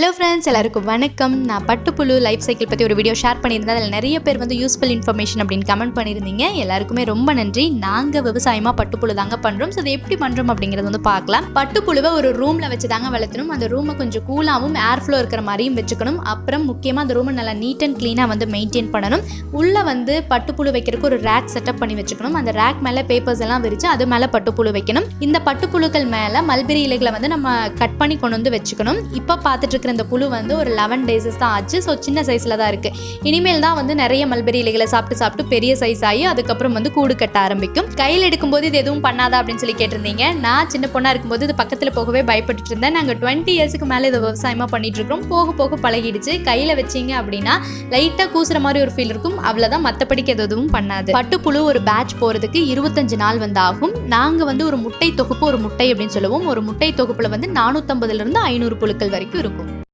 Hello friends, எல்லாருக்கும் வணக்கம். நான் பட்டுப்புழு லைஃப் சைக்கிள் பற்றி ஒரு வீடியோ ஷேர் பண்ணியிருந்தேன். அதில் நிறைய பேர் வந்து யூஸ்ஃபுல் இன்ஃபர்மேஷன் அப்படின்னு கமெண்ட் பண்ணியிருந்தீங்க. எல்லாருக்குமே ரொம்ப நன்றி. நாங்கள் விவசாயமாக பட்டுப்புழு தாங்க பண்ணுறோம். ஸோ அதை எப்படி பண்ணுறோம் அப்படிங்கிறது வந்து பார்க்கலாம். பட்டுப்புழுவை ஒரு ரூமில் வச்சு தாங்க வளர்த்தணும். அந்த ரூமை கொஞ்சம் கூலாகவும் ஏர் ஃப்ளோ இருக்கிற மாதிரியும் வச்சுக்கணும். அப்புறம் முக்கியமாக அந்த ரூமை நல்லா நீட் அண்ட் க்ளீனாக வந்து மெயின்டைன் பண்ணணும். உள்ளே வந்து பட்டுப்புழு வைக்கிறதுக்கு ஒரு ரேக் செட்டப் பண்ணி வச்சுக்கணும். அந்த ரேக் மேலே பேப்பர்ஸ் எல்லாம் விரித்து அது மேலே பட்டுப்புழு வைக்கணும். இந்த பட்டுப்புழுக்கள் மேலே மல்பெரி இலைகளை வந்து நம்ம கட் பண்ணி கொண்டு வந்து வச்சுக்கணும். இப்போ பார்த்துட்டு இருக்கிற இந்த புழு வந்து ஒரு 11 days தான் ஆச்சு. ஸோ சின்ன சைஸில் தான் இருக்குது. இனிமேல் தான் வந்து நிறைய மல்பெரி இலைகளை சாப்பிட்டு பெரிய சைஸ் ஆகி அதுக்கப்புறம் வந்து கூடு கட்ட ஆரம்பிக்கும். கையில் எடுக்கும்போது இது எதுவும் பண்ணாதா அப்படின்னு சொல்லி கேட்டிருந்தீங்க. நான் சின்ன பொண்ணாக இருக்கும்போது இது பக்கத்தில் போகவே பயப்பட்டு இருந்தேன். நாங்கள் 20 yearsக்கு மேலே இதை விவசாயமாக பண்ணிட்டு இருக்கோம். போக போக பழகிடுச்சு. கையில் வச்சிங்க அப்படின்னா லைட்டாக கூசுற மாதிரி ஒரு ஃபீல் இருக்கும். அவ்வளோதான், மற்றபடிக்கு எதுவும் பண்ணாது. பட்டுப்புழு ஒரு பேட்ச் போகிறதுக்கு 25 நாள் வந்து ஆகும். நாங்கள் வந்து ஒரு முட்டை தொகுப்பு, ஒரு முட்டை அப்படின்னு சொல்லுவோம். ஒரு முட்டை தொகுப்பில் வந்து 450 to 500 புழுக்கள் வரைக்கும் இருக்கும்.